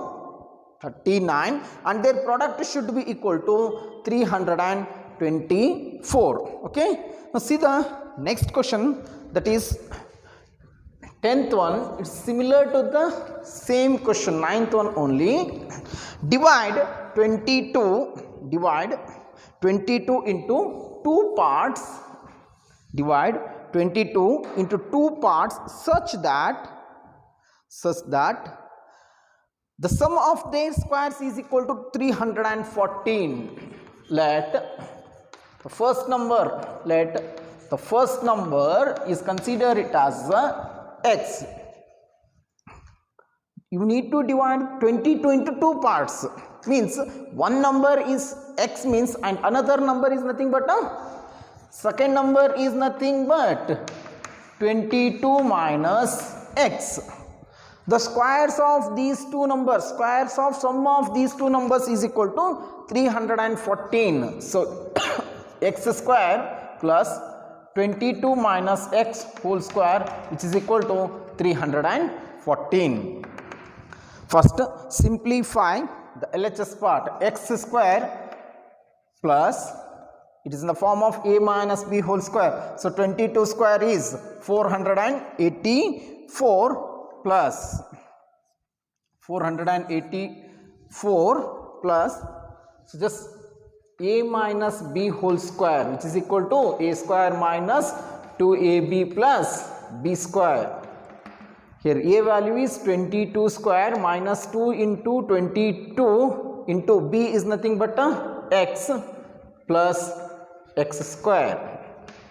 39 and their product should be equal to 324. Okay. Now see the next question, that is 10th one. It's similar to the same question, 9th one only. Divide 22 into two parts. Divide 22 into two parts such that the sum of their squares is equal to 314. Let the first number is consider it as x. You need to divide 22 into two parts, means one number is x means and another number is nothing but second number is nothing but 22 minus x. The squares of these two numbers, squares of sum of these two numbers is equal to 314. So x square plus 22 minus x whole square, which is equal to 314. First simplify the LHS part. X square plus, it is in the form of a minus b whole square. So 22 square is 484 plus 484 plus, so just a minus b whole square, which is equal to a square minus 2ab plus b square. Here a value is 22 square minus 2 into 22 into b is nothing but x plus x square.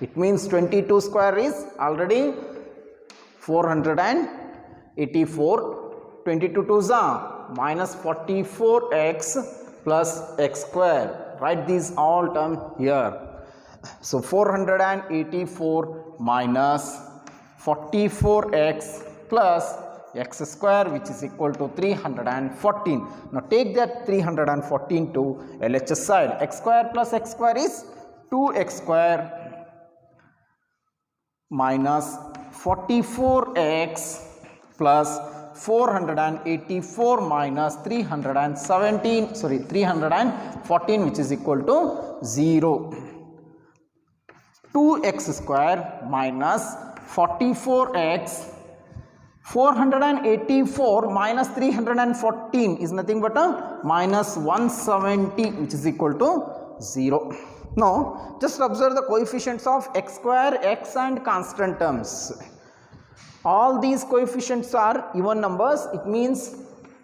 It means 22 square is already 484. 22 2s are minus 44x plus x square. Write these all terms here. So 484 minus 44x plus x square, which is equal to 314. Now take that 314 to LHS side. X square plus x square is 2x square minus 44x plus 484 minus 314, which is equal to 0. 2x square minus 44x, 484 minus 314 is nothing but minus 170, which is equal to 0. Now just observe the coefficients of x square, x and constant terms. All these coefficients are even numbers. It means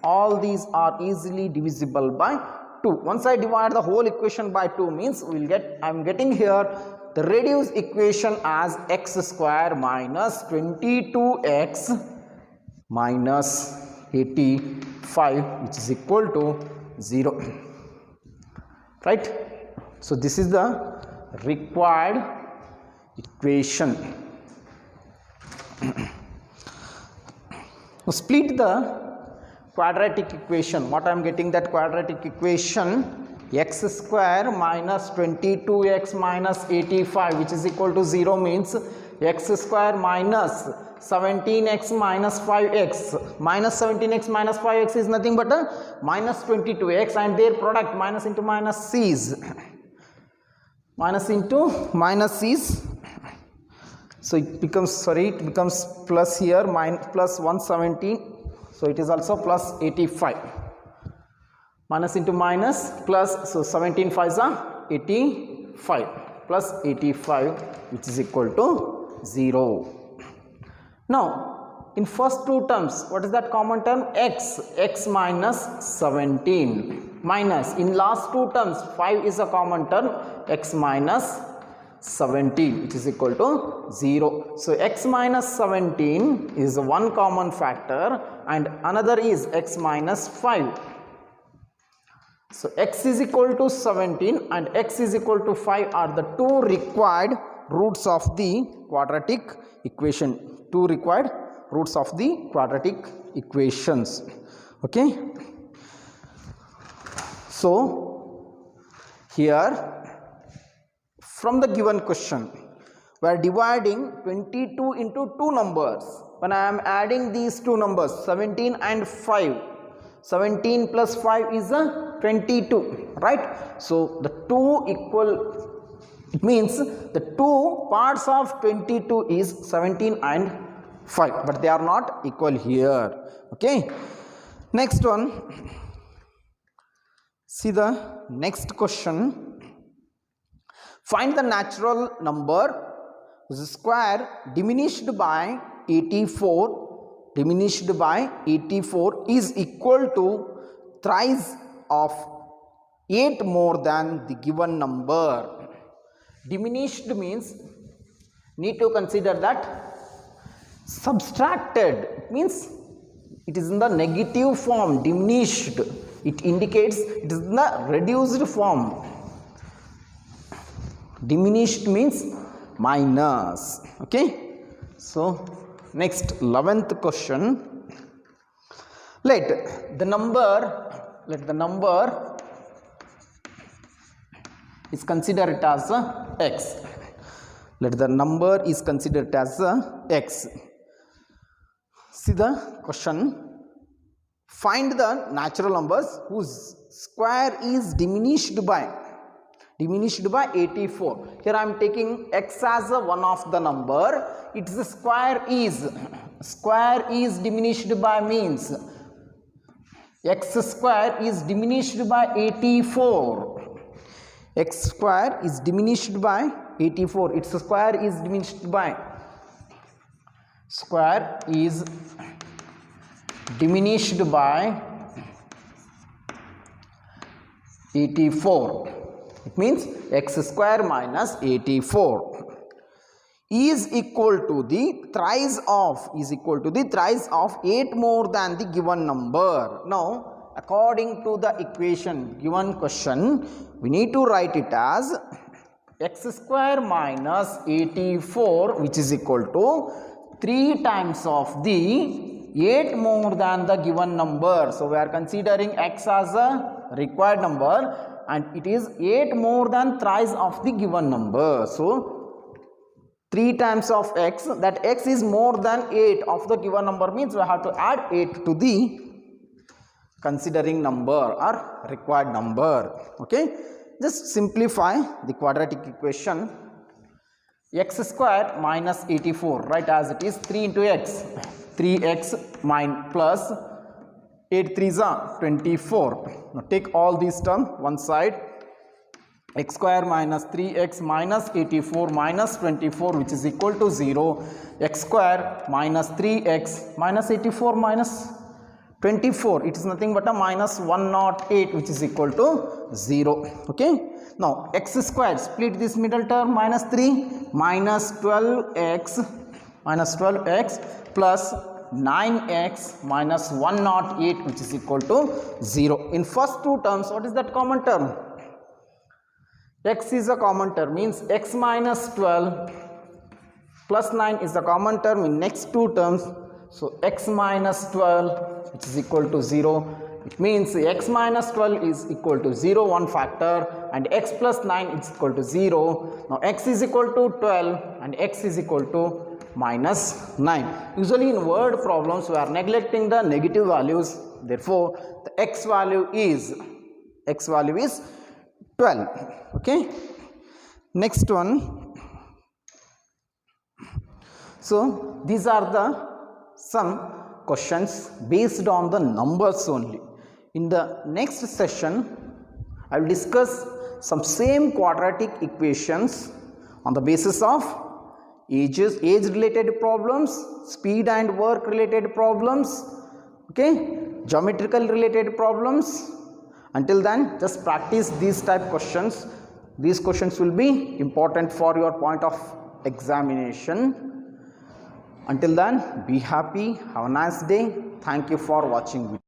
all these are easily divisible by 2. Once I divide the whole equation by 2 means we will get, I am getting here the reduced equation as x square minus 22x minus 85, which is equal to 0. Right? So this is the required equation. Now split the quadratic equation. What I am getting, that quadratic equation, x square minus 22x minus 85, which is equal to 0 means x square minus 17x minus 5x. Minus 17x minus 5x is nothing but minus 22x, and their product minus into minus is minus into minus is So it becomes, sorry, it becomes plus here, plus 117. So it is also plus 85. Minus into minus plus, so 17 5s are 85 plus 85, which is equal to 0. Now in first two terms, what is that common term? X minus 17 minus, in last two terms 5 is a common term, x minus 17, which is equal to 0. So x minus 17 is one common factor and another is x minus 5. So x is equal to 17 and x is equal to 5 are the two required roots of the quadratic equation. Two required roots of the quadratic equations. Okay. So here from the given question, we are dividing 22 into two numbers. When I am adding these two numbers 17 and 5, 17 plus 5 is a 22, right? So the two equal, it means the two parts of 22 is 17 and 5, but they are not equal here. Okay. Next one, see the next question. Find the natural number whose square diminished by 84 is equal to thrice of 8 more than the given number. Diminished means need to consider that subtracted, means it is in the negative form. Diminished, it indicates it is in the reduced form. Diminished means minus. Okay. So next 11th question. Let the number is considered as x. Let the number is considered as x. See the question. Find the natural numbers whose square is diminished by 84. Here I am taking x as one of the number. Its square is diminished by means x square is diminished by 84. X square is diminished by 84. Its square is diminished by 84. It means x square minus 84 is equal to the thrice of 8 more than the given number. Now according to the equation given question, we need to write it as x square minus 84, which is equal to 3 times of the 8 more than the given number. So we are considering x as a required number and it is 8 more than thrice of the given number. So 3 times of x, that x is more than 8 of the given number, means we have to add 8 to the considering number or required number. Okay. Just simplify the quadratic equation. X square minus 84, right, as it is 3 into x. 3x plus 8 3s are 24. Now take all these terms one side. X square minus 3x minus 84 minus 24, which is equal to 0. X square minus 3x minus 84 minus 24, it is nothing but a minus 108, which is equal to 0. Okay. Now x square, split this middle term, minus 3 minus 12x plus 9x minus 108, which is equal to 0. In first two terms, what is that common term? X is a common term, means x minus 12 plus 9 is the common term in next two terms. So x minus 12, which is equal to 0. It means x minus 12 is equal to 0, one factor, and x plus 9 is equal to 0. Now x is equal to 12 and x is equal to minus 9. Usually in word problems we are neglecting the negative values. Therefore the x value is 12. Okay. Next one. So these are the some questions based on the numbers only. In the next session, I will discuss some same quadratic equations on the basis of age related problems, speed and work related problems, okay, geometrical related problems. Until then, just practice these type questions. These questions will be important for your point of examination. Until then, be happy, have a nice day. Thank you for watching.